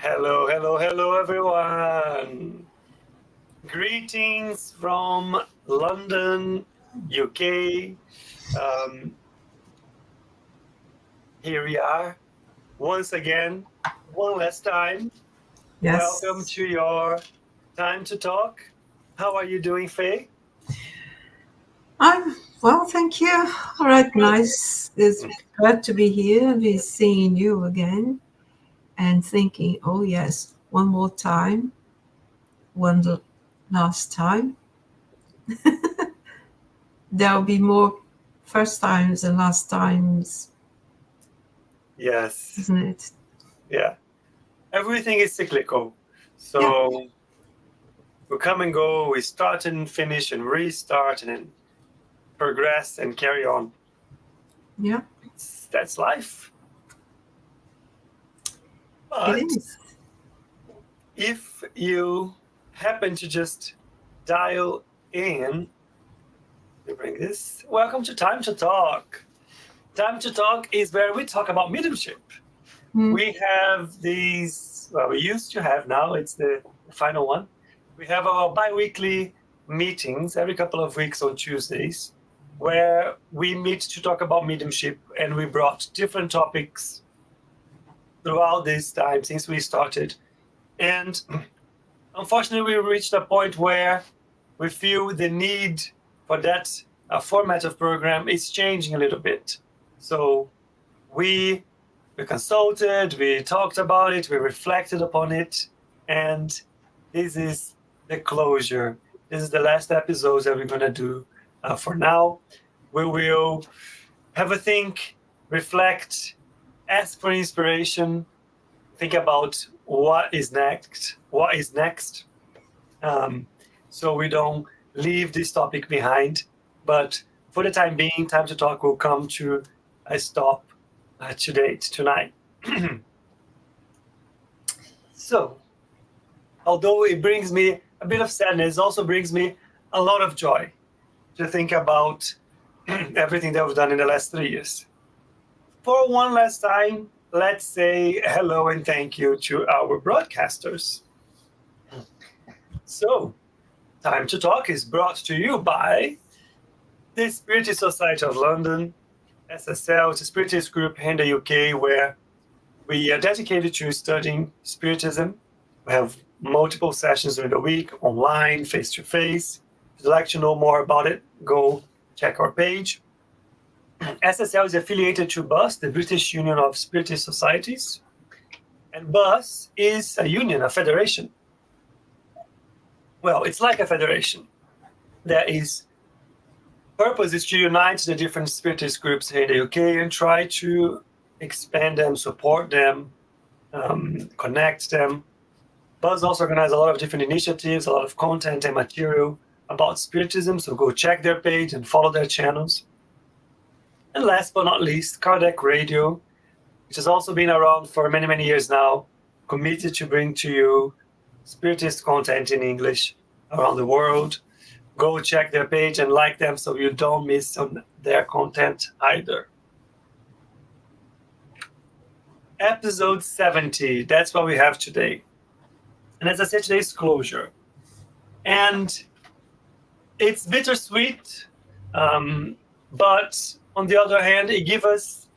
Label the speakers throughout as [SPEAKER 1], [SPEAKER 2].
[SPEAKER 1] Hello, hello, hello, everyone. Greetings from London, UK. Here we are once again, one last time.
[SPEAKER 2] Yes.
[SPEAKER 1] Welcome to your time to talk. How are you doing, Faye?
[SPEAKER 2] I'm well, thank you. All right, nice. It's glad to be here, be seeing you again, and thinking, oh yes, one more time, last time. There'll be more first times and last times,
[SPEAKER 1] Yes.
[SPEAKER 2] isn't it?
[SPEAKER 1] Yeah. Everything is cyclical. So we come and go, we start and finish and restart and then progress and carry on.
[SPEAKER 2] Yeah,
[SPEAKER 1] That's life. But
[SPEAKER 2] it is.
[SPEAKER 1] if you happen to just dial in, let me bring this. Welcome to Time to Talk. Time to Talk is where we talk about mediumship. We have these, well, we used to have, now it's the final one. We have our bi-weekly meetings every couple of weeks on Tuesdays, where we meet to talk about mediumship, and we brought different topics throughout this time since we started. And unfortunately, we reached a point where we feel the need for that format of program is changing a little bit. So we consulted, we talked about it, we reflected upon it, and this is the closure. This is the last episode that we're going to do for now. We will have a think, reflect, ask for inspiration, think about what is next, so we don't leave this topic behind. But for the time being, Time to Talk will come to a stop tonight. So, although it brings me a bit of sadness, it also brings me a lot of joy to think about everything that we've done in the last 3 years. For one last time, let's say hello and thank you to our broadcasters. So, Time to Talk is brought to you by the Spiritist Society of London, SSL, it's a Spiritist group in the UK where we are dedicated to studying Spiritism. We have multiple sessions during the week, online, face-to-face. If you'd like to know more about it, go check our page. SSL is affiliated to BUS, the British Union of Spiritist Societies. And BUS is a union, a federation. Well, it's like a federation. Purpose is to unite the different Spiritist groups here in the UK and try to expand them, support them, connect them. BUS also organizes a lot of different initiatives, a lot of content and material about Spiritism, so go check their page and follow their channels. And last but not least, Kardec Radio, which has also been around for many, many years now, committed to bring to you Spiritist content in English around the world. Go check their page and like them so you don't miss on their content either. Episode 70, that's what we have today. And as I said, today's closure. And it's bittersweet, but on the other hand, it gives us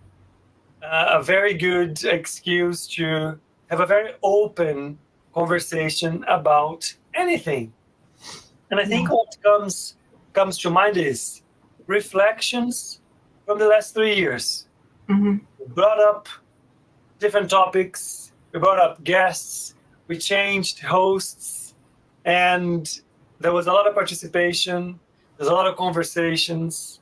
[SPEAKER 1] a very good excuse to have a very open conversation about anything. And I think what comes to mind is reflections from the last 3 years. We brought up different topics, we brought up guests, we changed hosts, and there was a lot of participation, there's a lot of conversations.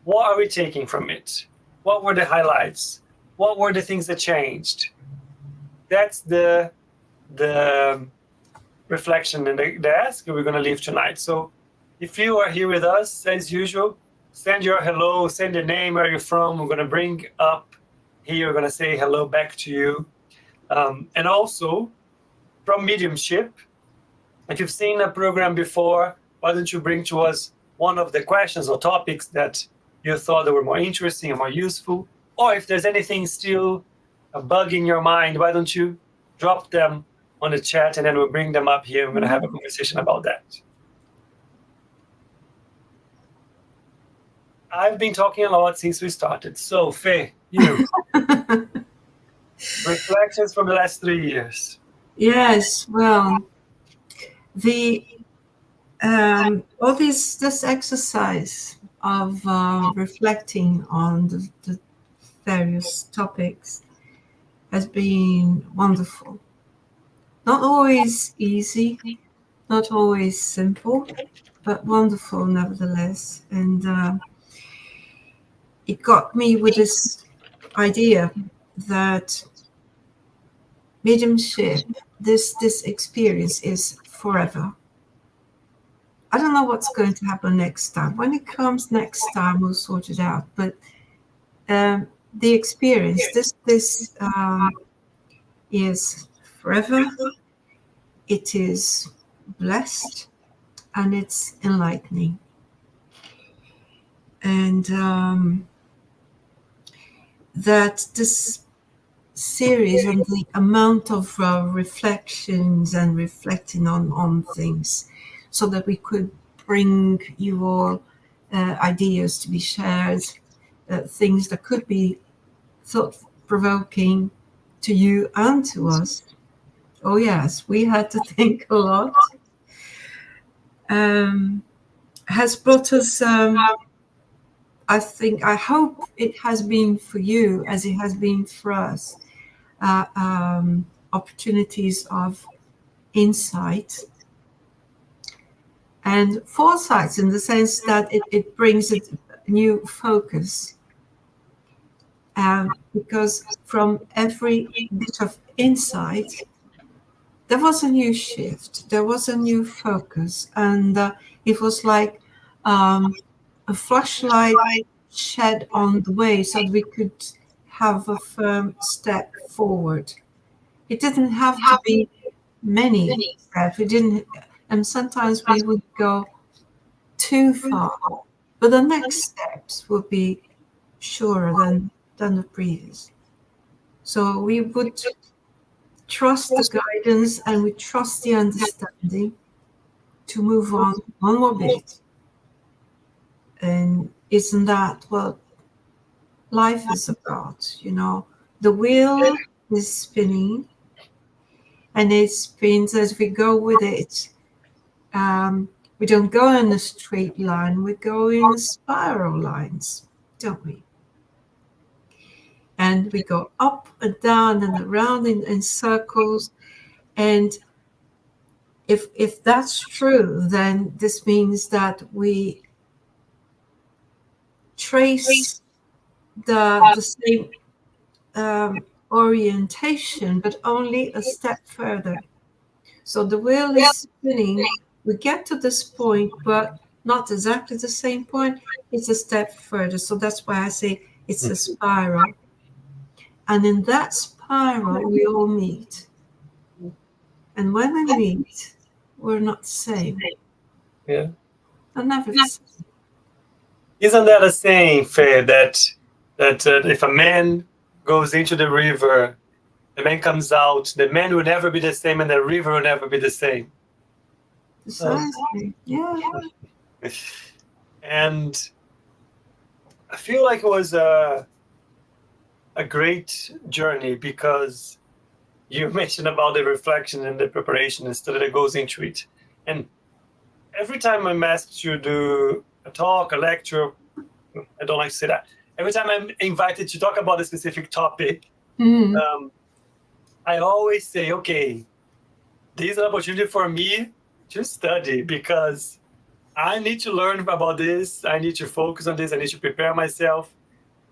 [SPEAKER 1] What are we taking from it? What were the highlights? What were the things that changed? That's the reflection and the ask we're going to leave tonight. So if you are here with us, as usual, send your hello, send your name, where you're from. We're going to bring up here, we're going to say hello back to you. And also, from mediumship, if you've seen a program before, why don't you bring to us one of the questions or topics that you thought that were more interesting and more useful? Or if there's anything still a bug in your mind, why don't you drop them on the chat, and then we'll bring them up here. We're going to have a conversation about that. I've been talking a lot since we started. So, Faye, you. Reflections from the last 3 years.
[SPEAKER 2] Yes, well, all this exercise of reflecting on the various topics has been wonderful. Not always easy, not always simple, but wonderful nevertheless. And it got me with this idea that mediumship, this experience is forever. I don't know what's going to happen next time. When it comes next time, we'll sort it out. But the experience, this is forever. It is blessed, and it's enlightening. And that this series and the amount of reflections and reflecting on things, so that we could bring you all ideas to be shared, things that could be thought-provoking to you and to us. Oh yes, we had to think a lot. Has brought us, I hope it has been for you as it has been for us, opportunities of insight and foresight, in the sense that it brings a new focus. Because from every bit of insight, there was a new shift, there was a new focus, and it was like a flashlight shed on the way so that we could have a firm step forward. It didn't have to be many steps. We didn't, and sometimes we would go too far, but the next steps would be surer than the previous. So we would trust the guidance, and we trust the understanding to move on one more bit. And isn't that what life is about? You know, the wheel is spinning, and it spins as we go with it. We don't go in a straight line, we go in spiral lines, don't we? And we go up and down and around in circles. And if that's true, then this means that we trace the same orientation, but only a step further. So the wheel is spinning. We get to this point, but not exactly the same point. It's a step further. So that's why I say it's a spiral. And in that spiral, we all meet. And when we meet, we're not the same.
[SPEAKER 1] Yeah.
[SPEAKER 2] We're never the same.
[SPEAKER 1] Isn't that a saying, Faye, that if a man goes into the river, the man comes out, the man will never be the same, and the river will never be the same?
[SPEAKER 2] Precisely. Yeah.
[SPEAKER 1] And I feel like it was a great journey, because you mentioned about the reflection and the preparation and stuff that goes into it. And every time I'm asked to do a talk, a lecture, I don't like to say that. Every time I'm invited to talk about a specific topic, I always say, okay, this is an opportunity for me to study, because I need to learn about this. I need to focus on this. I need to prepare myself.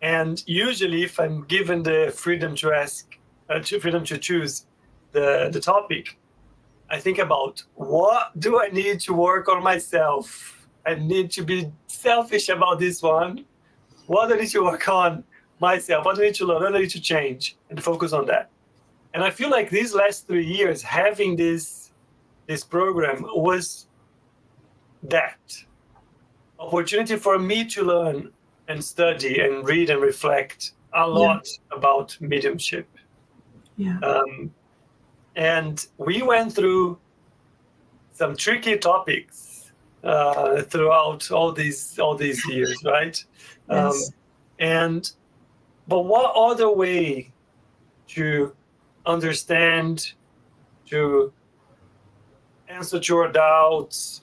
[SPEAKER 1] And usually, if I'm given the freedom to ask, freedom to choose the topic, I think about, what do I need to work on myself? I need to be selfish about this one. What do I need to work on myself? What do I need to learn? What do I need to change? And focus on that. And I feel like these last 3 years, having this program was that opportunity for me to learn and study and read and reflect a lot about mediumship.
[SPEAKER 2] Yeah.
[SPEAKER 1] And we went through some tricky topics throughout all these years, right?
[SPEAKER 2] Yes.
[SPEAKER 1] But what other way to understand, to answer to our doubts,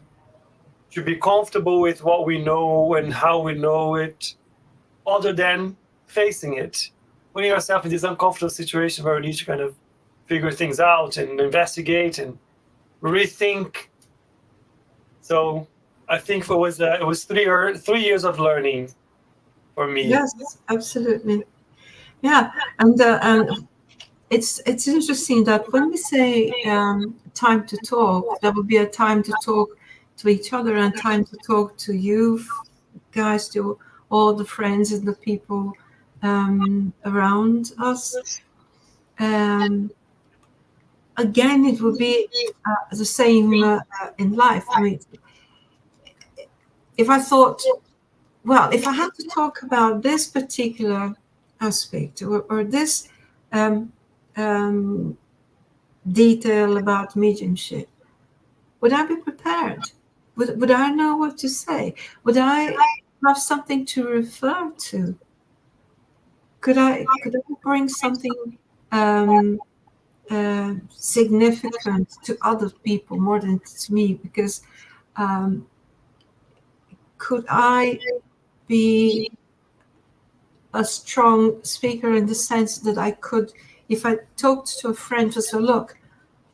[SPEAKER 1] to be comfortable with what we know and how we know it, other than facing it, putting ourselves in this uncomfortable situation where we need to kind of figure things out and investigate and rethink. So I think it was 3 years of learning for me.
[SPEAKER 2] Yes, absolutely. Yeah, and it's interesting that when we say time to talk, there will be a time to talk to each other and time to talk to you guys, to all the friends and the people around us. Again, it will be the same in life. I mean, if I thought, well, if I had to talk about this particular aspect or this detail about mediumship, would I be prepared? Would I know what to say? Would I have something to refer to? Could I bring something significant to other people more than to me? Because could I be a strong speaker in the sense that I could, if I talked to a friend, just say, look,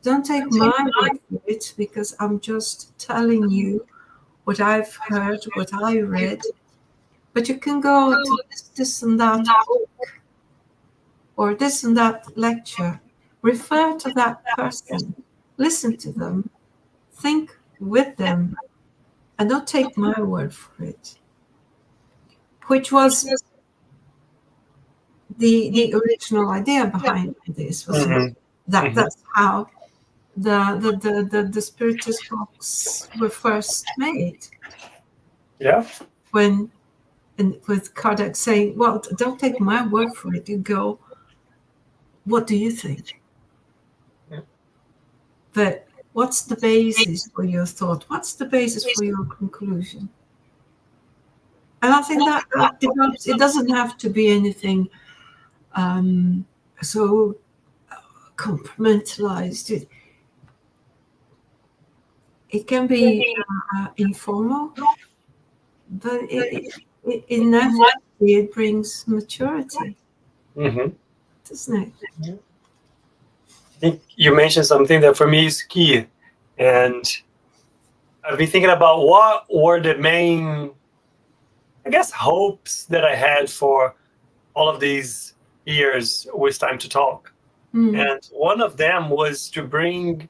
[SPEAKER 2] don't take my word for it, because I'm just telling you what I've heard, what I read. But you can go to this and that book or this and that lecture. Refer to that person. Listen to them. Think with them. And don't take my word for it. Which was the original idea behind this. Was that's how the Spiritist books were first made.
[SPEAKER 1] Yeah.
[SPEAKER 2] When with Caldas saying, well, don't take my word for it. You go, what do you think?
[SPEAKER 1] Yeah.
[SPEAKER 2] But what's the basis for your thought? What's the basis for your conclusion? And I think that develops. It doesn't have to be anything so compartmentalized. It can be informal, but inevitably it brings maturity, doesn't it?
[SPEAKER 1] I think you mentioned something that for me is key, and I've been thinking about what were the main, I guess, hopes that I had for all of these years with Time to Talk. And one of them was to bring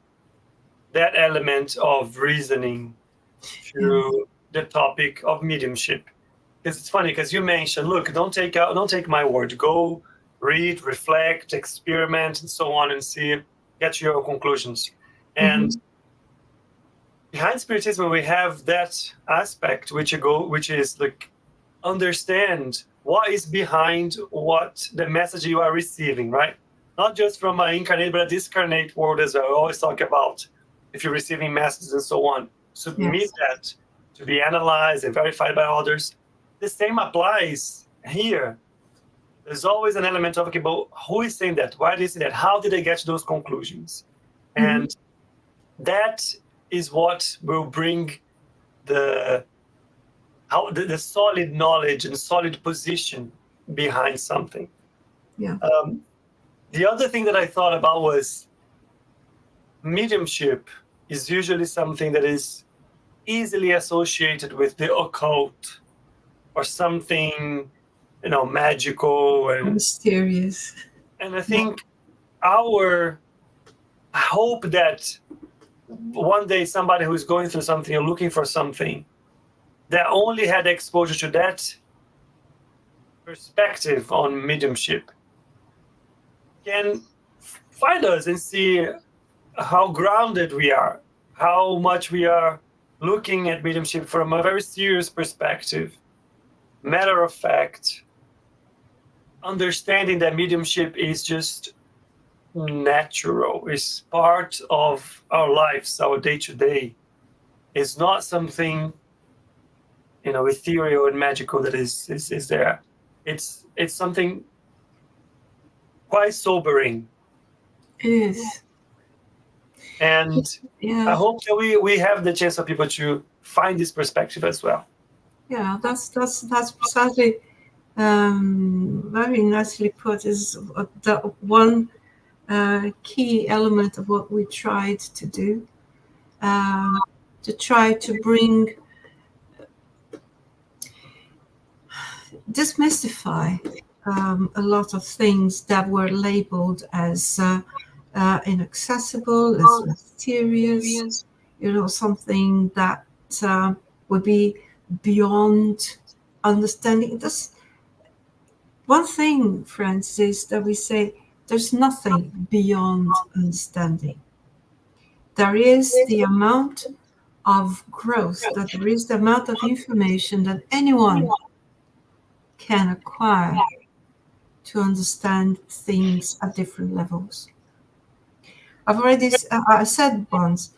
[SPEAKER 1] that element of reasoning to the topic of mediumship. Because it's funny, because you mentioned, look, don't take my word. Go read, reflect, experiment, and so on, and see, get your conclusions. And behind Spiritism, we have that aspect, which is like understand what is behind what the message you are receiving, right? Not just from an incarnate, but a discarnate world, as I always talk about. If you're receiving messages and so on, submit that to be analyzed and verified by others. The same applies here. There's always an element of, okay, but who is saying that? Why did they say that? How did they get to those conclusions? And that is what will bring the solid knowledge and solid position behind something.
[SPEAKER 2] Yeah.
[SPEAKER 1] The other thing that I thought about was mediumship is usually something that is easily associated with the occult or something, magical and
[SPEAKER 2] mysterious.
[SPEAKER 1] And I think our hope that one day somebody who is going through something or looking for something that only had exposure to that perspective on mediumship can find us and see how grounded we are, how much we are looking at mediumship from a very serious perspective, matter of fact, understanding that mediumship is just natural. It's part of our lives, our day-to-day. It's not something, ethereal and magical that is there. It's something quite sobering.
[SPEAKER 2] It is.
[SPEAKER 1] And
[SPEAKER 2] Yeah.
[SPEAKER 1] I hope that we have the chance for people to find this perspective as well.
[SPEAKER 2] Yeah, that's precisely very nicely put. Is the one key element of what we tried to do, to try to bring, demystify a lot of things that were labeled as inaccessible, as mysterious, something that would be beyond understanding. This one thing, friends, is that we say there's nothing beyond understanding. There is the amount of growth, that there is the amount of information that anyone can acquire to understand things at different levels. I've already I said once,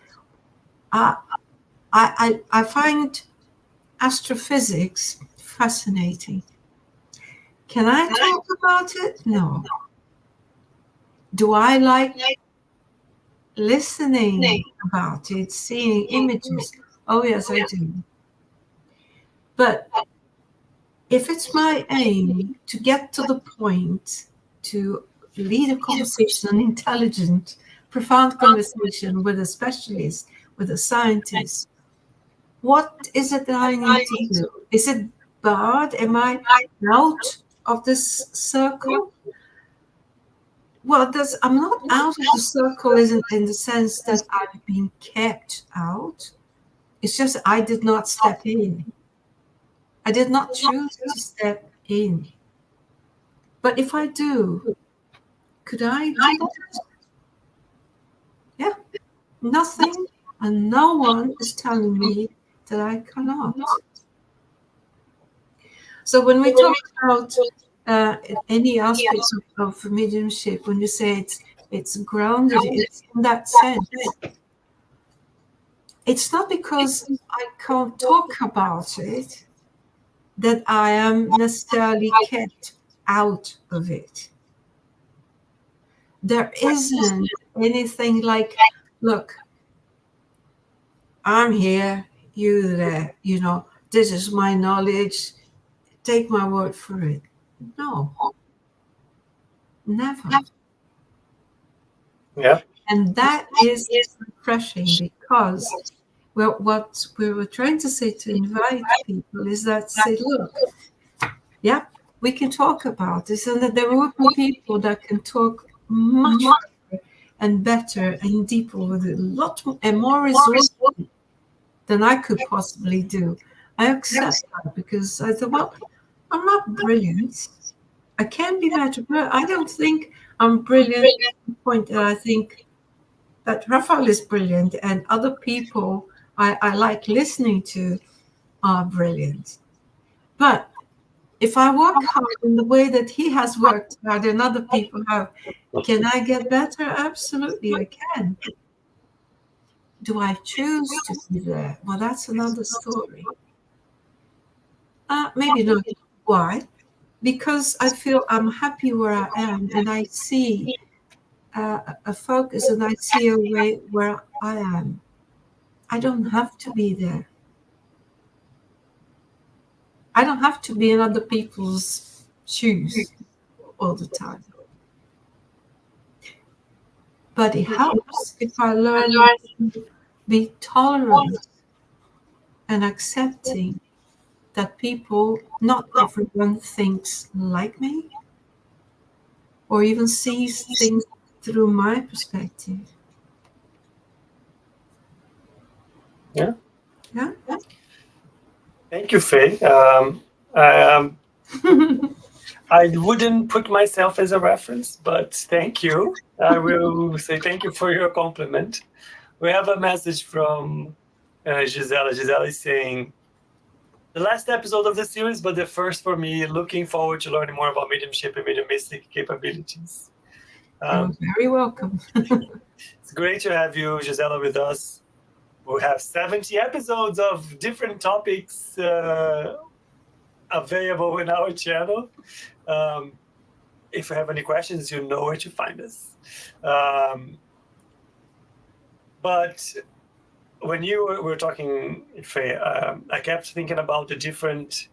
[SPEAKER 2] I find astrophysics fascinating. Can I talk about it? No. Do I like listening about it, seeing images? Oh, yes, I do. But if it's my aim to get to the point to lead a conversation, an intelligent, profound conversation with a specialist, with a scientist, what is it that I need to do? Is it bad? Am I out of this circle? Well, I'm not out of the circle isn't in the sense that I've been kept out. It's just I did not step in. I did not choose to step in. But if I do, could I do that? Yeah. Nothing and no one is telling me that I cannot. So when we talk about any aspects of mediumship, when you say it's grounded, it's in that sense. It's not because I can't talk about it that I am necessarily kept out of it. There isn't anything like, look, I'm here, you there, this is my knowledge, take my word for it. No. Never.
[SPEAKER 1] Yeah.
[SPEAKER 2] And that is refreshing, because what we were trying to say to invite people is that say, look, yeah, we can talk about this, and that there will be people that can talk much and better and deeper with a lot and more resources than I could possibly do. I accept that, because I thought, well, I'm not brilliant. I can be better, but I don't think I'm brilliant to the point that I think that Rafael is brilliant and other people I like listening to are brilliant. But if I work hard in the way that he has worked hard and other people have, can I get better? Absolutely, I can. Do I choose to be there? Well, that's another story. Maybe not. Why? Because I feel I'm happy where I am, and I see a focus, and I see a way where I am. I don't have to be there. I don't have to be in other people's shoes all the time. But it helps if I learn to be tolerant and accepting that people, not everyone thinks like me or even sees things through my perspective.
[SPEAKER 1] Yeah.
[SPEAKER 2] Yeah.
[SPEAKER 1] Thank you, Faye. I wouldn't put myself as a reference, but thank you. I will say thank you for your compliment. We have a message from Gisela. Gisela is saying, the last episode of the series, but the first for me, looking forward to learning more about mediumship and mediumistic capabilities.
[SPEAKER 2] You're very welcome.
[SPEAKER 1] It's great to have you, Gisela, with us. We'll have 70 episodes of different topics available in our channel. If you have any questions, you know where to find us. But when you were talking, Faye, I kept thinking about the different.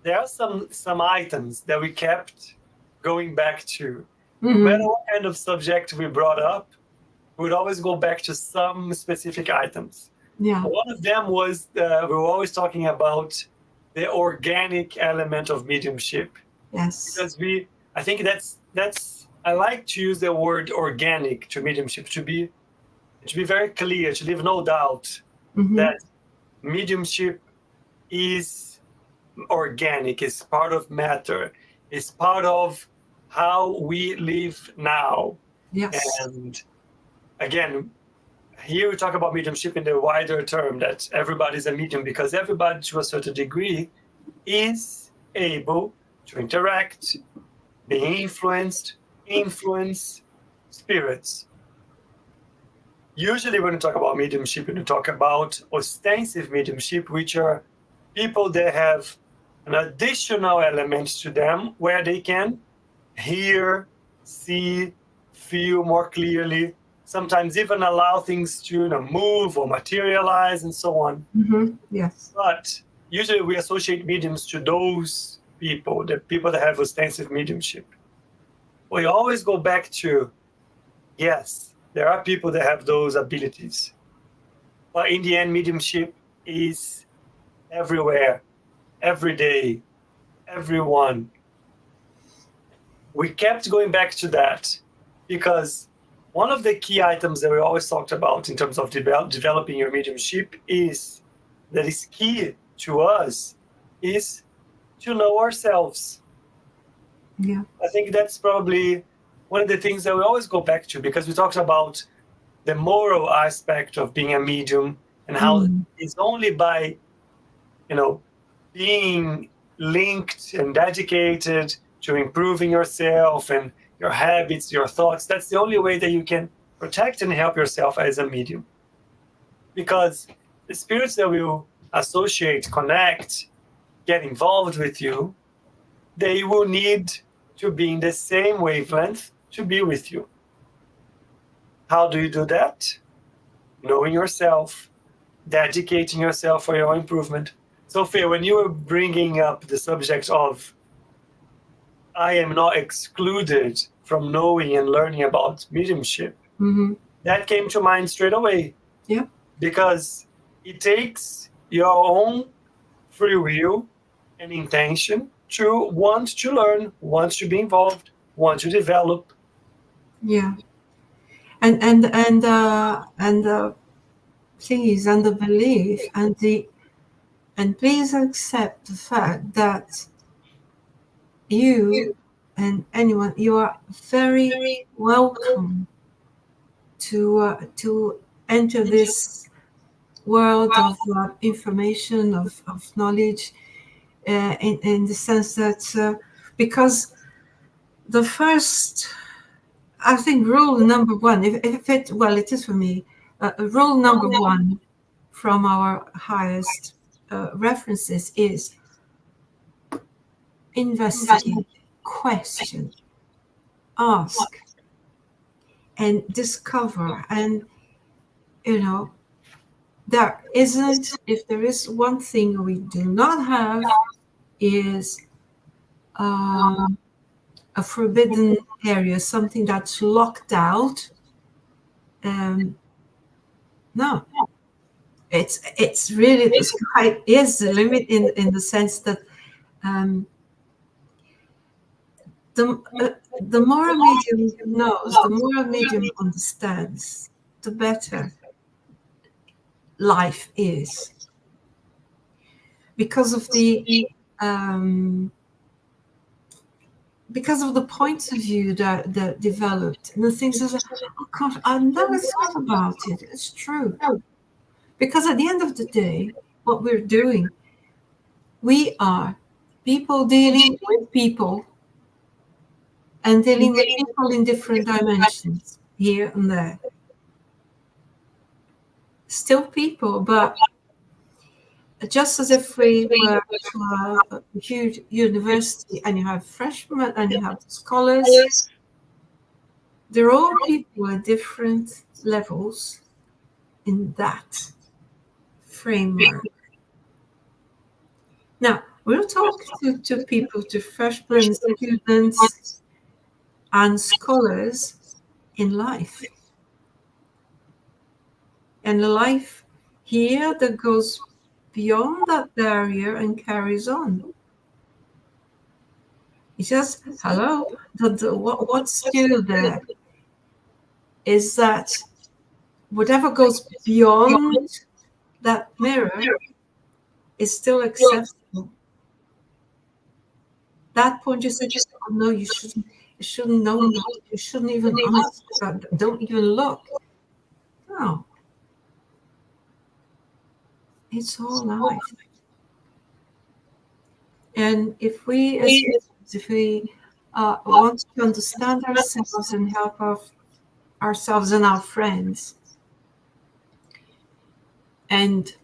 [SPEAKER 1] There are some items that we kept going back to. No matter what kind of subject we brought up, we would always go back to some specific items.
[SPEAKER 2] Yeah.
[SPEAKER 1] One of them was we were always talking about the organic element of mediumship.
[SPEAKER 2] Yes.
[SPEAKER 1] Because I think that's I like to use the word organic to mediumship to be very clear, to leave no doubt that mediumship is organic, is part of matter, is part of how we live now.
[SPEAKER 2] Yes.
[SPEAKER 1] And again, here we talk about mediumship in the wider term that everybody's a medium, because everybody to a certain degree is able to interact, be influence spirits. Usually when we talk about mediumship, we talk about ostensive mediumship, which are people that have an additional element to them where they can hear, see, feel more clearly, sometimes even allow things to move or materialize and so on.
[SPEAKER 2] Yes.
[SPEAKER 1] But usually we associate mediums to those people, the people that have ostensive mediumship. We always go back to, yes, there are people that have those abilities. But in the end, mediumship is everywhere, every day, everyone. We kept going back to that because one of the key items that we always talked about in terms of developing your mediumship that is key to us is to know ourselves.
[SPEAKER 2] Yeah.
[SPEAKER 1] I think that's probably one of the things that we always go back to, because we talked about the moral aspect of being a medium and how it's only by, being linked and dedicated to improving yourself and your habits, your thoughts. That's the only way that you can protect and help yourself as a medium. Because the spirits that will associate, connect, get involved with you, they will need to be in the same wavelength to be with you. How do you do that? Knowing yourself, dedicating yourself for your improvement. So, Faye, when you were bringing up the subject of I am not excluded from knowing and learning about mediumship, that came to mind straight away.
[SPEAKER 2] Yeah.
[SPEAKER 1] Because it takes your own free will and intention to want to learn, want to be involved, want to develop.
[SPEAKER 2] Yeah. And please, and the belief and please accept the fact that you and anyone, you are very welcome to enter this world of information, of knowledge, in the sense that because the first, I think, rule number one, it is for me, rule number one from our highest references is investigate, question, ask, and discover. And there isn't, if there is one thing we do not have, is a forbidden area, something that's locked out. No, it's really, the sky is the limit in the sense that the more a medium knows, the more a medium understands, the better life is, because of the points of view that developed, and the things that, oh God, I never thought about it. It's true. Because at the end of the day, what we're doing, we are people dealing with people, and dealing with people in different dimensions here and there. Still people, but just as if we were to a huge university and you have freshmen and you have scholars, they're all people at different levels in that framework. Now, we'll talk to people, to freshmen, students, and scholars in life. And a life here that goes beyond that barrier and carries on. It's just, hello, what's still there is that whatever goes beyond that mirror is still acceptable. That point you said, oh, no, you shouldn't know that. You shouldn't even ask that. Don't even look. No. It's all life. And if we want to understand ourselves and help ourselves and our friends and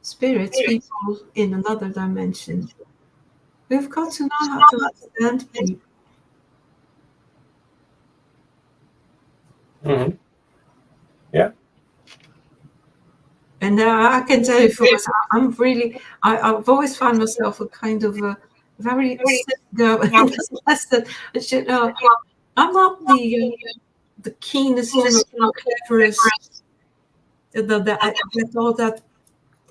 [SPEAKER 2] spirits, people in another dimension, we've got to know how to understand people.
[SPEAKER 1] Mm-hmm. Yeah.
[SPEAKER 2] And I can tell you for myself, I've always found myself a kind of a very sick girl in this lesson. I'm not the keenest, cleverest, that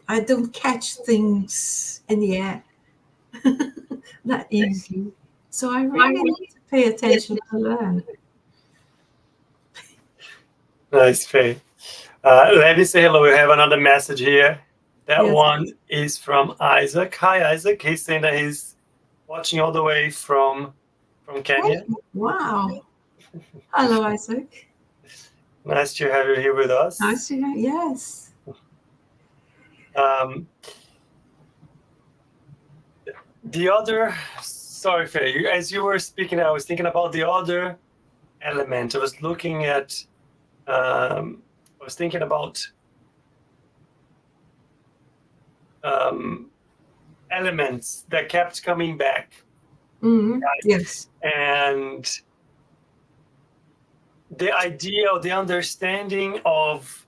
[SPEAKER 2] I don't catch things in the air that easily. So I really need to pay attention to learn.
[SPEAKER 1] Nice, Faye. Let me say hello. We have another message here. That one is from Isaac. Hi, Isaac. He's saying that he's watching all the way from Kenya.
[SPEAKER 2] Wow. Hello, Isaac.
[SPEAKER 1] Nice to have you here with us.
[SPEAKER 2] Nice to hear. Yes.
[SPEAKER 1] Sorry, Faye. As you were speaking, I was thinking about the other element. I was looking at. I was thinking about elements that kept coming back.
[SPEAKER 2] Mm-hmm.
[SPEAKER 1] Right?
[SPEAKER 2] Yes.
[SPEAKER 1] And the idea or the understanding of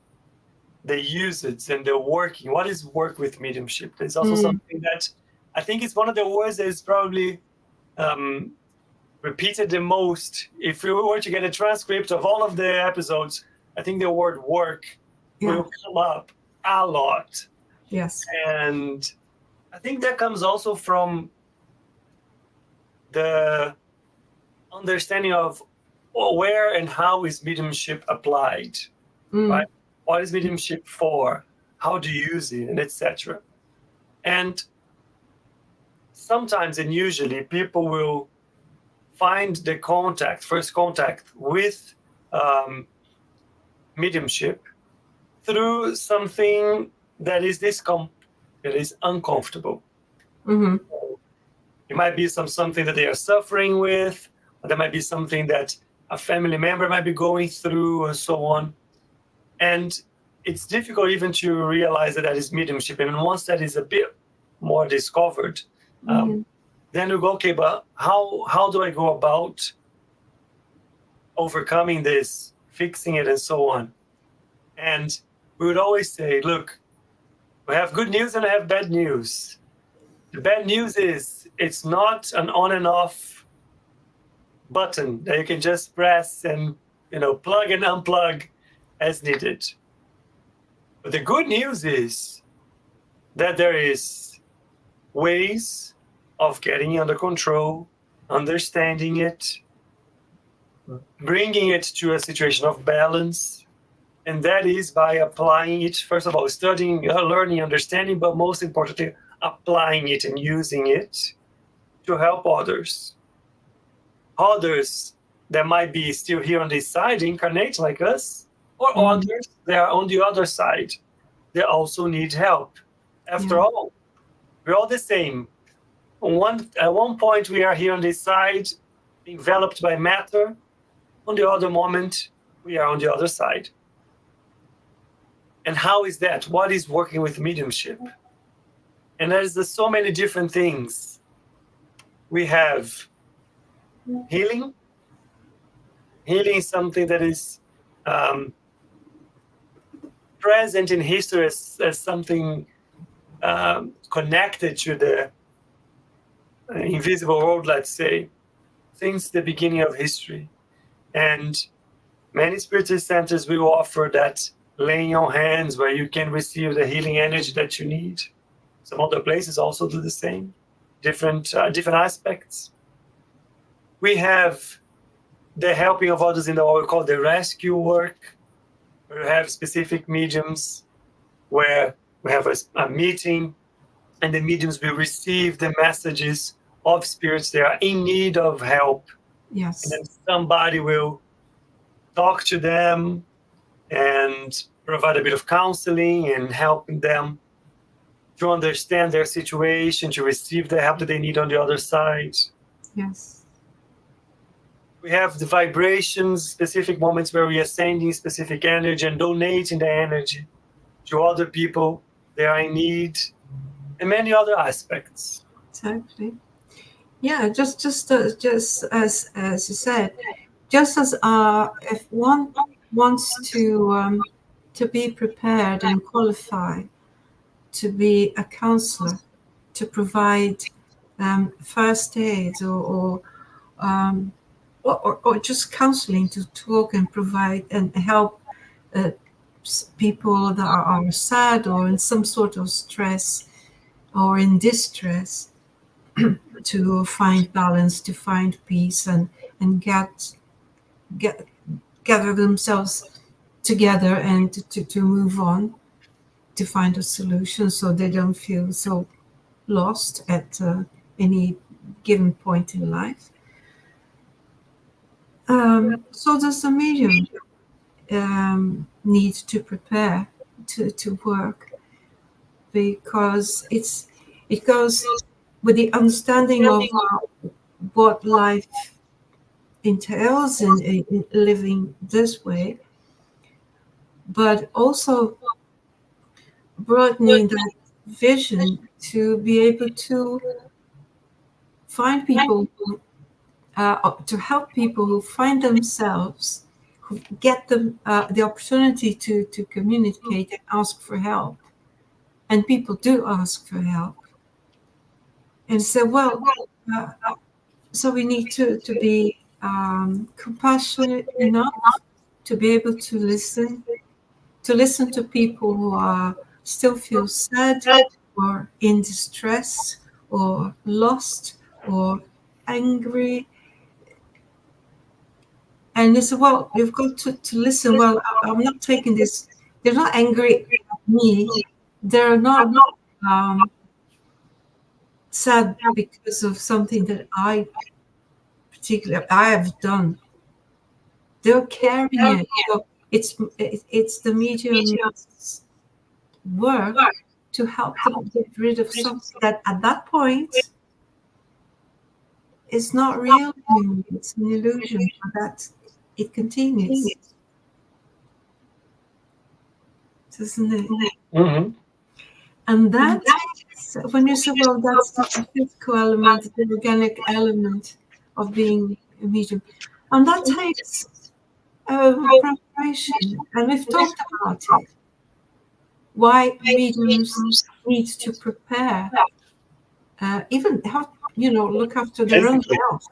[SPEAKER 1] the usage and the working. What is work with mediumship? There's also something that I think is one of the words that is probably repeated the most. If we were to get a transcript of all of the episodes, I think the word work will come up a lot.
[SPEAKER 2] Yes.
[SPEAKER 1] And I think that comes also from the understanding of where and how is mediumship applied, right? What is mediumship for? How to use it, and etc. And sometimes and usually people will find the first contact with mediumship through something that is uncomfortable.
[SPEAKER 2] Mm-hmm.
[SPEAKER 1] It might be something that they are suffering with, or there might be something that a family member might be going through, and so on. And it's difficult even to realize that is mediumship. And once that is a bit more discovered, then we go, okay, but how do I go about overcoming this, fixing it, and so on? And we would always say, look, we have good news and I have bad news. The bad news is it's not an on and off button that you can just press and plug and unplug as needed. But the good news is that there is ways of getting under control, understanding it, bringing it to a situation of balance. And that is by applying it, first of all, studying, learning, understanding, but most importantly, applying it and using it to help others. Others that might be still here on this side, incarnate like us, or others that are on the other side. They also need help. After all, we're all the same. At one point, we are here on this side enveloped by matter. On the other moment, we are on the other side. And how is that? What is working with mediumship? And there's so many different things. We have healing. Healing is something that is present in history as something connected to the invisible world, let's say, since the beginning of history. And many Spiritist centers will offer that laying on hands where you can receive the healing energy that you need. Some other places also do the same, different aspects. We have the helping of others in what we call the rescue work. We have specific mediums where we have a meeting, and the mediums will receive the messages of spirits that are in need of help.
[SPEAKER 2] Yes.
[SPEAKER 1] And then somebody will talk to them and provide a bit of counseling and helping them to understand their situation, to receive the help that they need on the other side.
[SPEAKER 2] Yes.
[SPEAKER 1] We have the vibrations, specific moments where we are sending specific energy and donating the energy to other people that are in need, and many other aspects.
[SPEAKER 2] Exactly. Yeah, just as you said, just as if one wants to be prepared and qualified to be a counselor, to provide first aid or just counseling, to talk and provide and help people that are sad or in some sort of stress or in distress, to find balance, to find peace, and gather themselves together and to move on, to find a solution so they don't feel so lost at any given point in life. So does the medium need to prepare to work, because it goes with the understanding of what life entails in living this way, but also broadening that vision to be able to find people who, to help people who find themselves, who get them the opportunity to communicate and ask for help. And people do ask for help. And so, so we need to be compassionate enough to be able to listen to people who are still feel sad or in distress or lost or angry. And they say, well, you've got to listen. Well, I'm not taking this. They're not angry at me. They're not sad because of something that I have done. They're carrying it. So it's the medium's work to help them get rid of something that at that point is not real anymore. It's an illusion, but that it continues, doesn't it?
[SPEAKER 1] Mm-hmm.
[SPEAKER 2] And that, when you say, well, that's the physical element, the organic element of being a medium, and that takes preparation. And we've talked about it. Why mediums need to prepare, even have, look after their own health.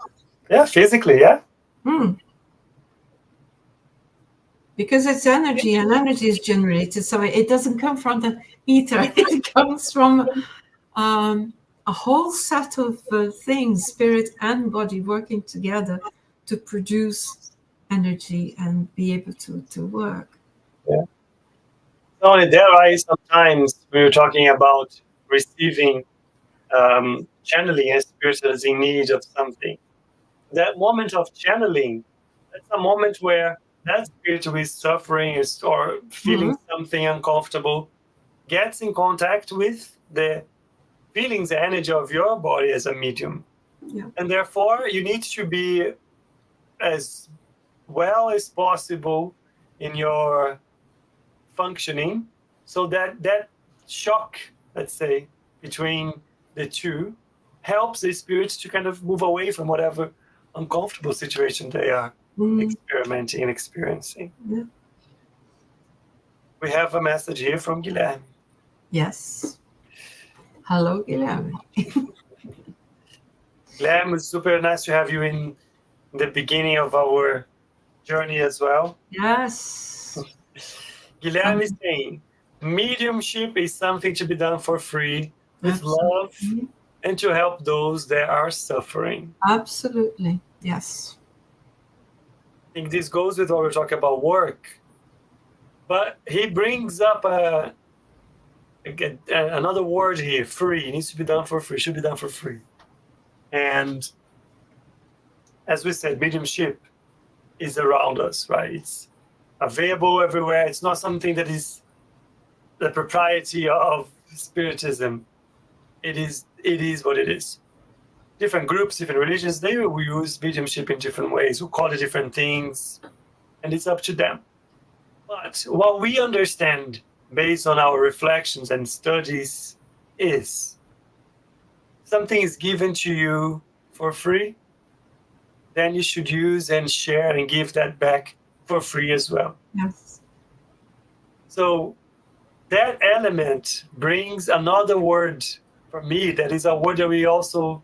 [SPEAKER 1] Yeah, physically, yeah.
[SPEAKER 2] Because it's energy, and energy is generated, so it doesn't come from the ether. It comes from a whole set of things, spirit and body working together to produce energy and be able to work.
[SPEAKER 1] Yeah. Not only that, right? Sometimes we were talking about receiving channeling as spirit is in need of something. That moment of channeling, that's a moment where that spirit who is suffering or feeling something uncomfortable gets in contact with the feelings, the energy of your body as a medium.
[SPEAKER 2] Yeah.
[SPEAKER 1] And therefore, you need to be as well as possible in your functioning, so that that shock, let's say, between the two helps the spirits to kind of move away from whatever uncomfortable situation they are experimenting and experiencing.
[SPEAKER 2] Yeah.
[SPEAKER 1] We have a message here from Guilherme.
[SPEAKER 2] Yes. Hello, Guilherme.
[SPEAKER 1] Guilherme, it's super nice to have you in the beginning of our journey as well.
[SPEAKER 2] Yes.
[SPEAKER 1] Guilherme is saying, mediumship is something to be done for free, with love, and to help those that are suffering.
[SPEAKER 2] Absolutely. Yes.
[SPEAKER 1] I think this goes with what we're talking about work. But he brings up another word here, free. It needs to be done for free, should be done for free. And as we said, mediumship is around us, right? It's available everywhere. It's not something that is the propriety of Spiritism. It is what it is. Different groups, different religions, they will use mediumship in different ways, will call it different things, and it's up to them. But what we understand based on our reflections and studies is something is given to you for free, then you should use and share and give that back for free as well.
[SPEAKER 2] Yes.
[SPEAKER 1] So that element brings another word for me that is a word that we also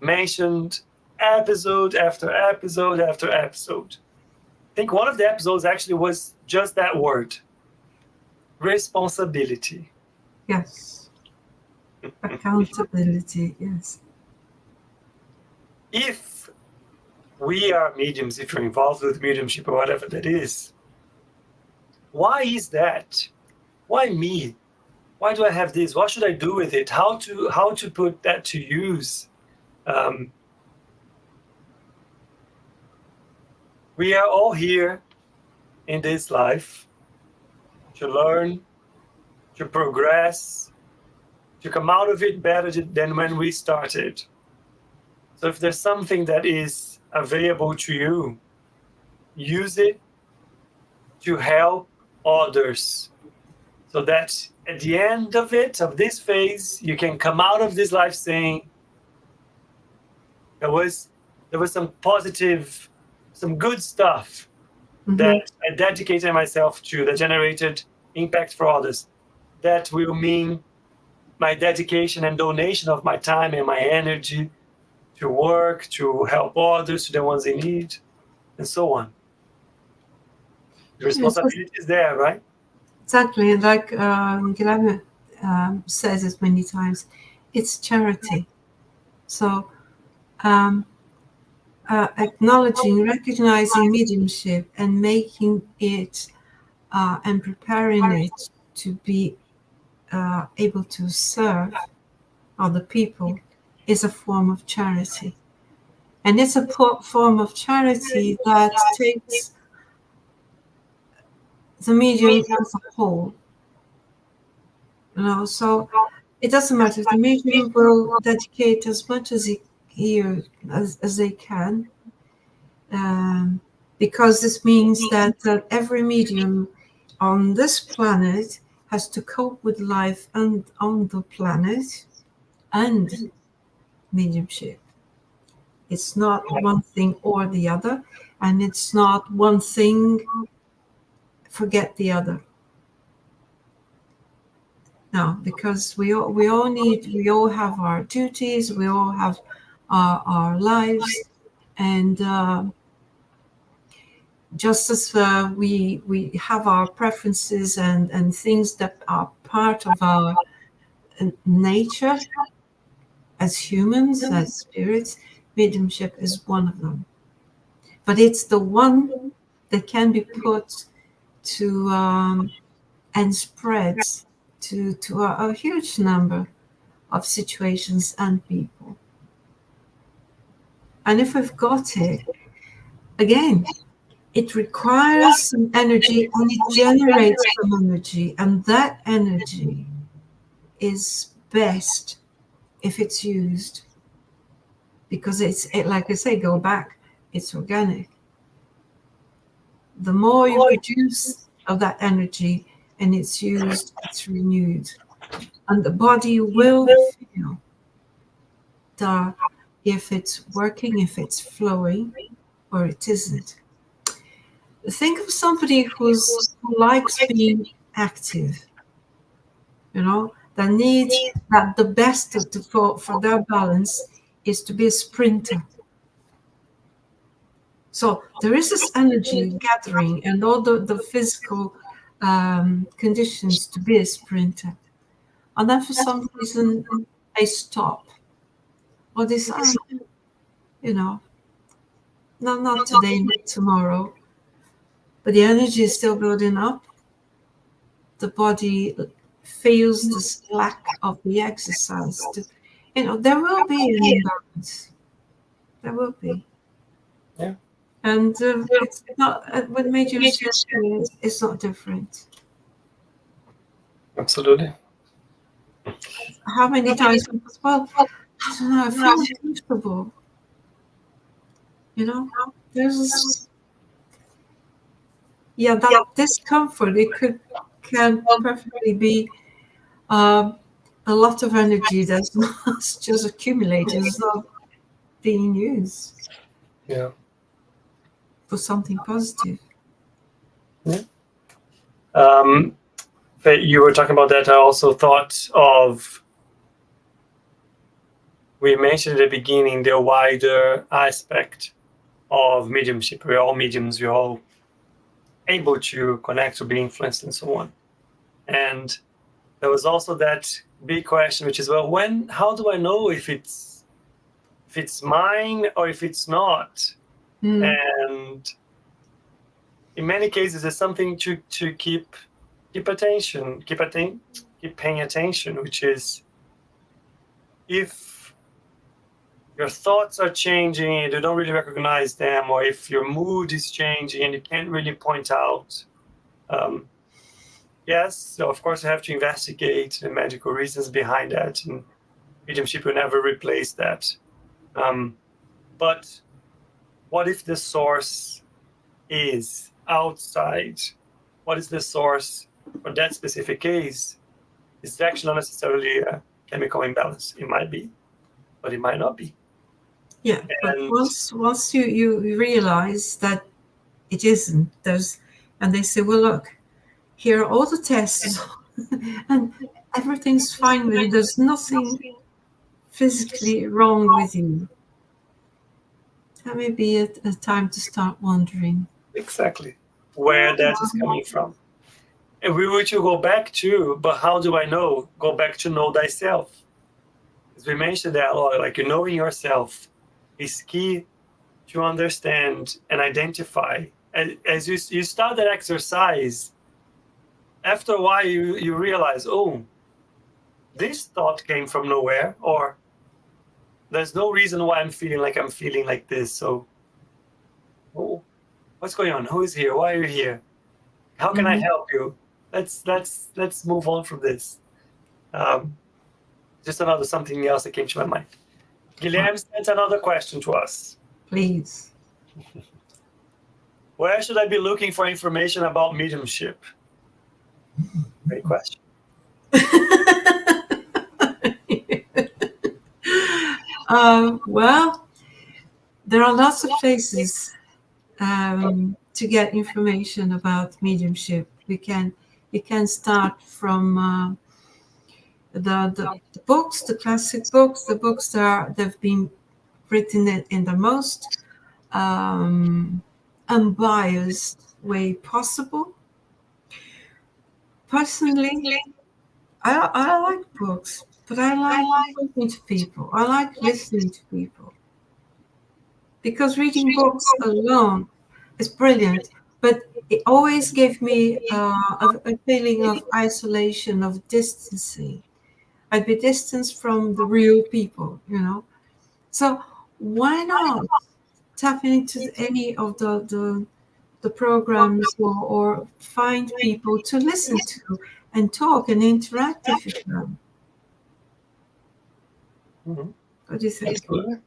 [SPEAKER 1] mentioned episode after episode after episode. I think one of the episodes actually was just that word, responsibility.
[SPEAKER 2] Yes. Accountability. Yes.
[SPEAKER 1] If we are mediums, if you're involved with mediumship or whatever that is, why is that? Why me? Why do I have this? What should I do with it? How to put that to use? We are all here in this life to learn, to progress, to come out of it better than when we started. So if there's something that is available to you, use it to help others, so that at the end of it, of this phase, you can come out of this life saying, there was some positive, some good stuff that I dedicated myself to, that generated impact for others. That will mean my dedication and donation of my time and my energy to work, to help others, to the ones in need, and so on. The responsibility is there, right?
[SPEAKER 2] Exactly. And like Guilherme says it many times, it's charity. So acknowledging, recognizing mediumship and making it and preparing it to be able to serve other people is a form of charity. And it's a form of charity that takes the medium as a whole. So it doesn't matter. The medium will dedicate as much as they can, because this means that every medium on this planet has to cope with life and on the planet and mediumship. It's not one thing or the other, and it's not one thing, forget the other. No, because we all have our duties, we all have our lives, and just as we have our preferences and things that are part of our nature as humans, as spirits, mediumship is one of them. But it's the one that can be put to and spreads to a huge number of situations and people. And if we've got it, again, it requires some energy and it generates some energy. And that energy is best if it's used because like I say, go back, it's organic. The more you produce of that energy and it's used, it's renewed. And the body will feel if it's working, if it's flowing, or it isn't. Think of somebody who likes being active, that needs that the best for their balance is to be a sprinter. So there is this energy gathering and all the physical conditions to be a sprinter. And then for some reason they stop. Or they say, not today, not tomorrow. But the energy is still building up. The body feels this lack of the exercise. There will be an imbalance. There will be.
[SPEAKER 1] Yeah.
[SPEAKER 2] And it's not with mediumship. It's not different.
[SPEAKER 1] Absolutely.
[SPEAKER 2] How many times? Well, I don't know. I feel uncomfortable. There's that discomfort. It can perfectly be a lot of energy that's not just accumulated. It's not being used.
[SPEAKER 1] Yeah.
[SPEAKER 2] For something positive.
[SPEAKER 1] Yeah. You were talking about that. I also thought of, we mentioned at the beginning, the wider aspect of mediumship. We're all mediums. We're all able to connect, to be influenced, and so on. And there was also that big question, which is, well, how do I know if it's mine or if it's not? And in many cases, it's something to keep paying attention, which is, if your thoughts are changing and you don't really recognize them, or if your mood is changing and you can't really point out, yes, so of course you have to investigate the medical reasons behind that, and mediumship will never replace that. But what if the source is outside? What is the source for that specific case? It's actually not necessarily a chemical imbalance. It might be, but it might not be.
[SPEAKER 2] Yeah, but once you realize that it isn't, and they say, well, look, here are all the tests, and everything's fine with you. There's nothing physically wrong with you. That may be a time to start wondering.
[SPEAKER 1] Exactly. Where that is coming from. And we were to go back to, but how do I know? Go back to know thyself. As we mentioned that a lot, like knowing yourself is key to understand and identify. As you start that exercise, after a while you realize, oh, this thought came from nowhere, or there's no reason why I'm feeling like this. So, what's going on? Who is here? Why are you here? How can I help you? Let's move on from this. Just something else that came to my mind. Guilherme sent another question to us.
[SPEAKER 2] Please.
[SPEAKER 1] Where should I be looking for information about mediumship? Great question.
[SPEAKER 2] Well, there are lots of places to get information about mediumship. You can start from the books, the classic books, the books they've been written in the most unbiased way possible. Personally, I like books, but I like talking to people. I like listening to people. Because reading books alone is brilliant, but it always gave me a feeling of isolation, of distancing. I'd be distanced from the real people, So why not tap into any of the programs or find people to listen to and talk and interact with them?
[SPEAKER 1] Mm-hmm.
[SPEAKER 2] What do you think?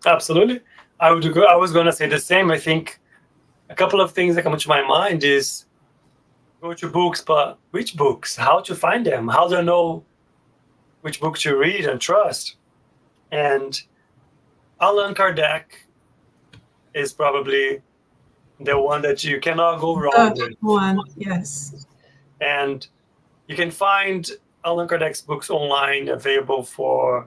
[SPEAKER 1] Absolutely. I would agree. I was going to say the same. I think a couple of things that come to my mind is go to books, but which books? How to find them? How do I know which book to read and trust? And Allan Kardec is probably the one that you cannot go wrong with.
[SPEAKER 2] One, yes.
[SPEAKER 1] And you can find Allan Kardec's books online, available for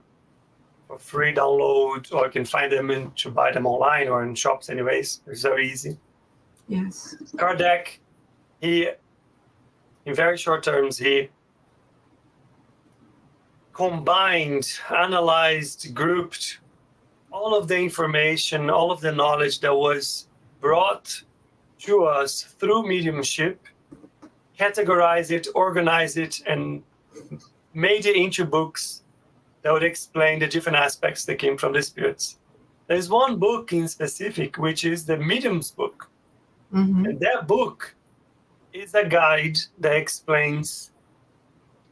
[SPEAKER 1] free download, or you can find them to buy them online or in shops anyways. It's very easy.
[SPEAKER 2] Yes.
[SPEAKER 1] Kardec, he, in very short terms, he combined, analyzed, grouped all of the information, all of the knowledge that was brought to us through mediumship, categorized it, organized it, and made it into books that would explain the different aspects that came from the spirits. There's one book in specific, which is the Medium's book.
[SPEAKER 2] Mm-hmm.
[SPEAKER 1] And that book is a guide that explains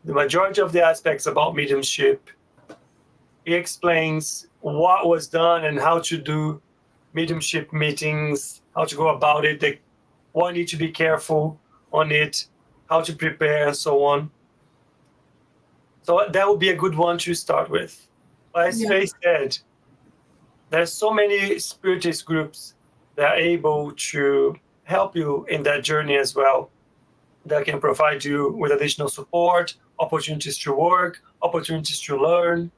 [SPEAKER 1] the majority of the aspects about mediumship. It explains what was done and how to do mediumship meetings, how to go about it, what you need to be careful on it, how to prepare, and so on. So that would be a good one to start with. But as Faye said, there's so many spiritist groups that are able to help you in that journey as well, that can provide you with additional support, opportunities to work, opportunities to learn.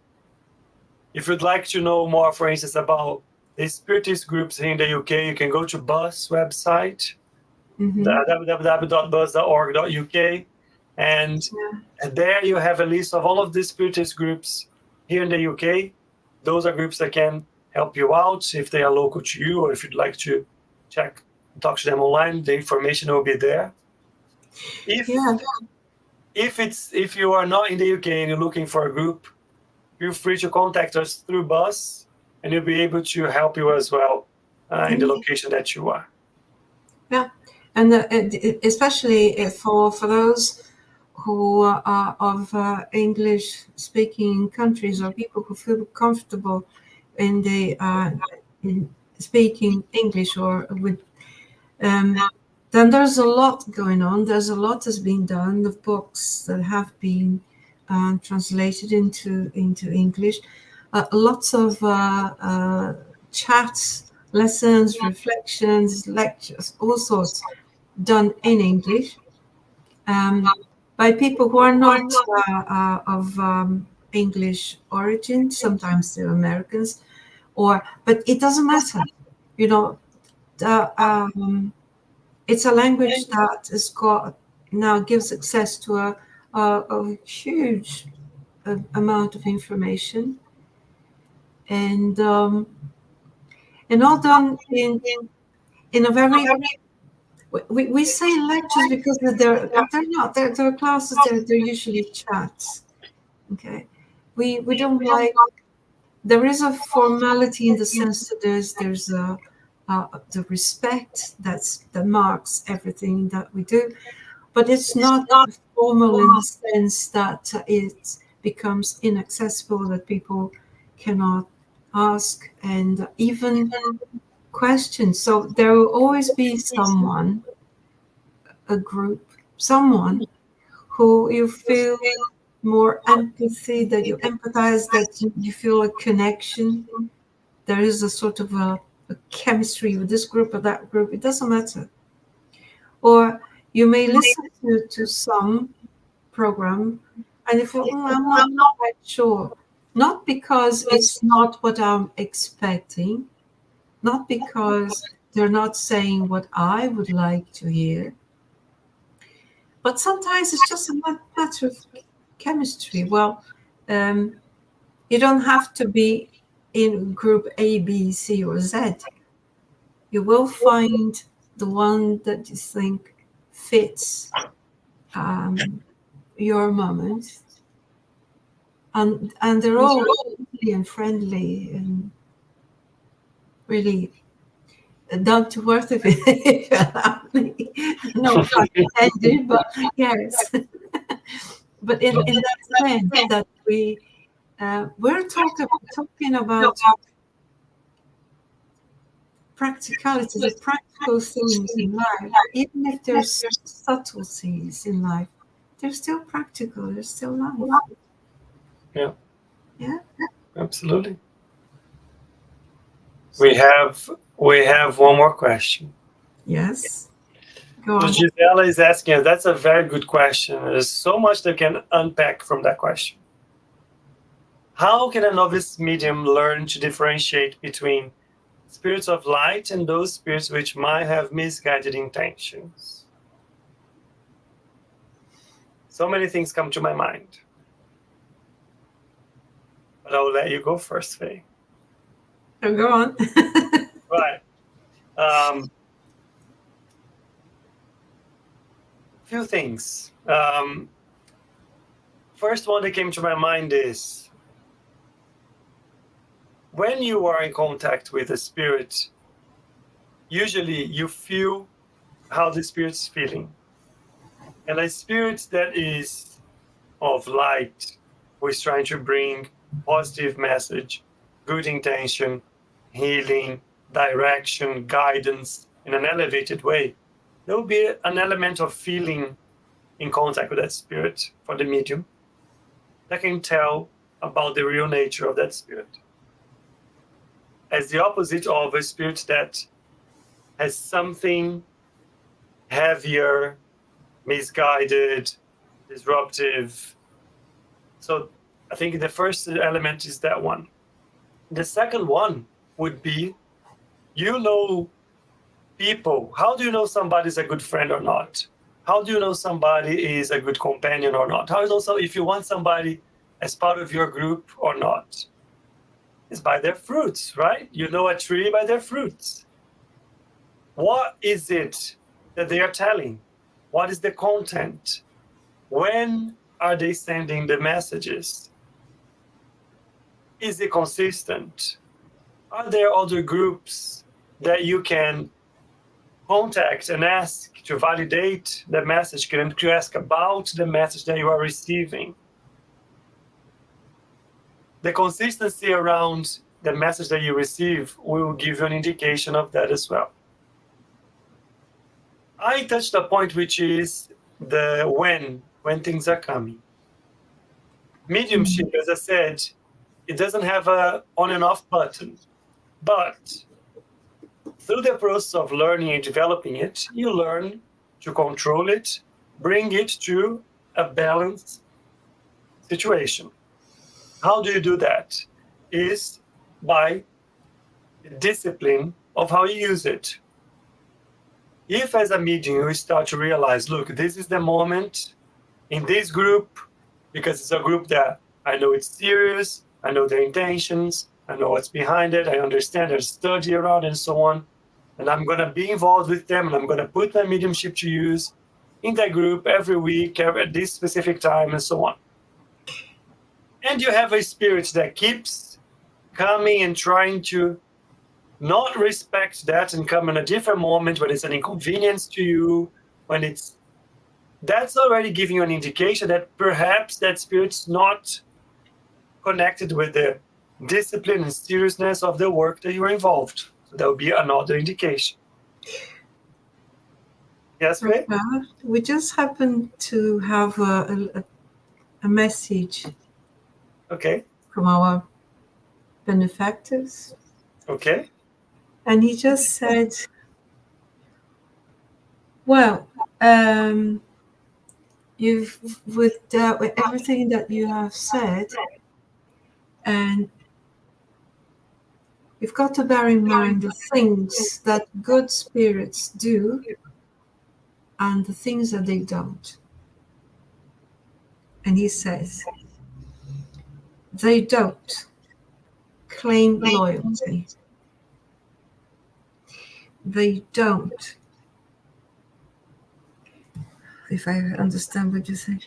[SPEAKER 1] If you'd like to know more, for instance, about the spiritist groups here in the UK, you can go to BUS website, www.bus.org.uk, and there you have a list of all of the spiritist groups here in the UK. Those are groups that can help you out if they are local to you, or if you'd like to check and talk to them online, the information will be there. If you are not in the UK and you're looking for a group, feel free to contact us through BUS, and we'll be able to help you as well in the location that you are.
[SPEAKER 2] Yeah, and especially for those who are of English-speaking countries, or people who feel comfortable in speaking English, or with then there's a lot going on. There's a lot that's been done. The books that have been translated into English. Lots of chats, lessons, reflections, lectures, all sorts done in English by people who are not of English origin. Sometimes they're Americans, but it doesn't matter. You know, it's a language that has got now gives access to a huge amount of information, and all done in a very we say lectures because they're not they're classes, they're usually chats. Okay, we don't like, there is a formality in the sense that there's the respect that marks everything that we do, but it's not formal in the sense that it becomes inaccessible, that people cannot ask and even question. So there will always be someone, a group, someone who you feel more empathy, that you empathize, that you feel a connection. There is a sort of a chemistry with this group or that group. It doesn't matter. Or you may listen to some program and you feel, I'm not quite sure. Not because it's not what I'm expecting, not because they're not saying what I would like to hear, but sometimes it's just a matter of chemistry. Well, you don't have to be in group A, B, C, or Z. You will find the one that you think fits your moment, and they're all lovely and friendly and really down to earth, if you allow me. No pun intended, but yes. But in that sense that we we're talking about practicality, the practical things in life. Even if there's subtleties in life, they're still practical. They're still life.
[SPEAKER 1] Yeah.
[SPEAKER 2] Yeah.
[SPEAKER 1] Absolutely. We have one more question.
[SPEAKER 2] Yes. Go
[SPEAKER 1] So
[SPEAKER 2] on.
[SPEAKER 1] Gisela is asking us, that's a very good question. There's so much that can unpack from that question. How can a novice medium learn to differentiate between spirits of light and those spirits which might have misguided intentions? So many things come to my mind. But I'll let you go first, Faye.
[SPEAKER 2] So go on.
[SPEAKER 1] Right. Few things. First one that came to my mind is when you are in contact with a spirit, usually you feel how the spirit's feeling. And a spirit that is of light, who is trying to bring positive message, good intention, healing, direction, guidance in an elevated way, there will be an element of feeling in contact with that spirit for the medium that can tell about the real nature of that spirit. As the opposite of a spirit that has something heavier, misguided, disruptive. So I think the first element is that one. The second one would be, you know, people. How do you know somebody is a good friend or not? How do you know somebody is a good companion or not? How do you know if you want somebody as part of your group or not? It's by their fruits, right? You know a tree by their fruits. What is it that they are telling? What is the content? When are they sending the messages? Is it consistent? Are there other groups that you can contact and ask to validate the message, and to ask about the message that you are receiving? The consistency around the message that you receive will give you an indication of that as well. I touched a point which is the when things are coming. Mediumship, as I said, it doesn't have a on and off button, but through the process of learning and developing it, you learn to control it, bring it to a balanced situation. How do you do that? Is by discipline of how you use it. If as a medium you start to realize, look, this is the moment in this group, because it's a group that I know it's serious, I know their intentions, I know what's behind it, I understand their study around and so on, and I'm going to be involved with them, and I'm going to put my mediumship to use in that group every week, at this specific time, and so on. And you have a spirit that keeps coming and trying to not respect that and come in a different moment when it's an inconvenience to you, when it's, that's already giving you an indication that perhaps that spirit's not connected with the discipline and seriousness of the work that you're involved. So that would be another indication. Yes, Faye?
[SPEAKER 2] We just happen to have a message
[SPEAKER 1] Okay.
[SPEAKER 2] from our benefactors.
[SPEAKER 1] Okay.
[SPEAKER 2] And he just said, well, with everything that you have said, and you've got to bear in mind the things that good spirits do and the things that they don't. And he says, they don't claim loyalty. They don't, if I understand what you say.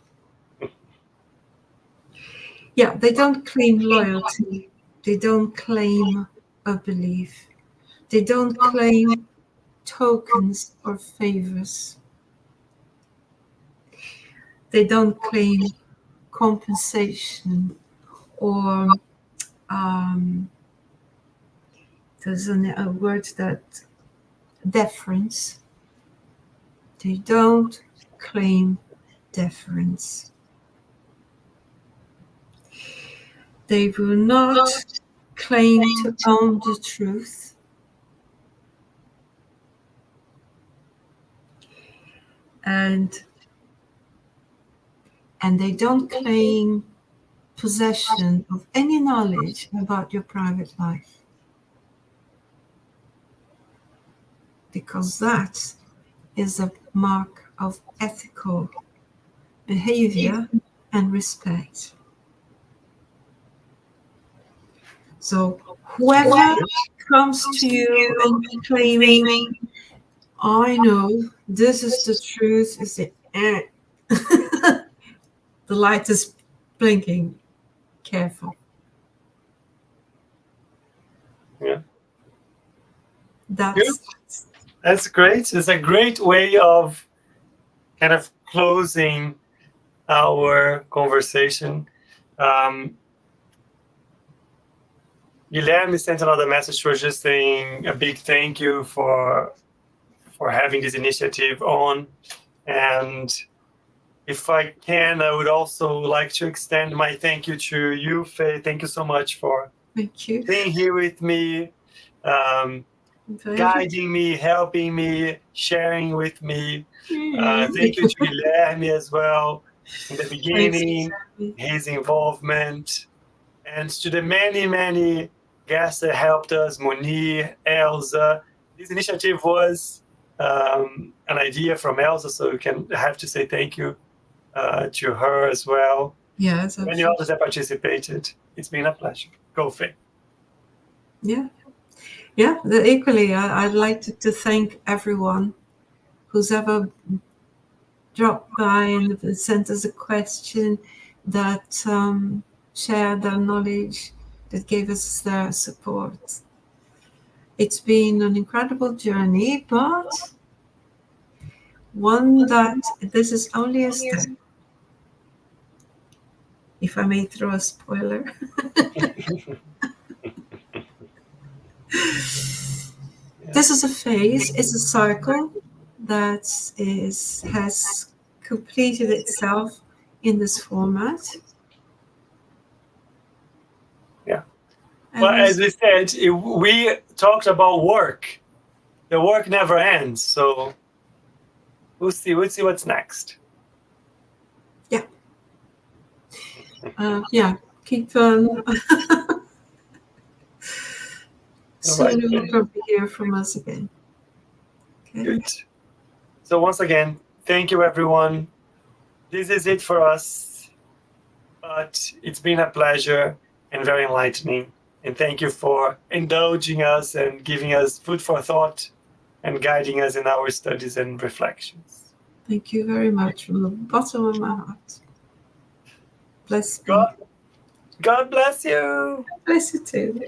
[SPEAKER 2] Yeah, they don't claim loyalty. They don't claim a belief. They don't claim tokens or favors. They don't claim compensation or there's a word that deference. They don't claim deference. They will not claim to own the truth. And they don't claim possession of any knowledge about your private life. Because that is a mark of ethical behavior and respect. So whoever comes to you and claiming, I know this is the truth, is it? The light is blinking. Careful.
[SPEAKER 1] Yeah.
[SPEAKER 2] That's
[SPEAKER 1] great. It's a great way of kind of closing our conversation. Guilherme sent another message to us just saying a big thank you for having this initiative on. And if I can, I would also like to extend my thank you to you, Faye. Thank you so much for being here with me, guiding me, helping me, sharing with me. Thank you to Guilherme as well in the beginning, his involvement, and to the many, many guests that helped us, Moni, Elsa. This initiative was an idea from Elsa, so I have to say thank you to her as well.
[SPEAKER 2] Yes,
[SPEAKER 1] many others that participated. It's been a pleasure. Go, Faye.
[SPEAKER 2] Yeah. Equally, I'd like to thank everyone who's ever dropped by and sent us a question, that shared their knowledge, that gave us their support. It's been an incredible journey, but one that this is only a step. If I may throw a spoiler. This is a phase, it's a cycle that has completed itself in this format.
[SPEAKER 1] Yeah. Well, as we said, we talked about work. The work never ends, so we'll see what's next.
[SPEAKER 2] Keep soon you'll probably hear from us again. Okay.
[SPEAKER 1] Good. So once again, thank you, everyone. This is it for us, but it's been a pleasure and very enlightening. And thank you for indulging us and giving us food for thought and guiding us in our studies and reflections.
[SPEAKER 2] Thank you very much from the bottom of my heart. Bless you.
[SPEAKER 1] God bless you.
[SPEAKER 2] Bless you too.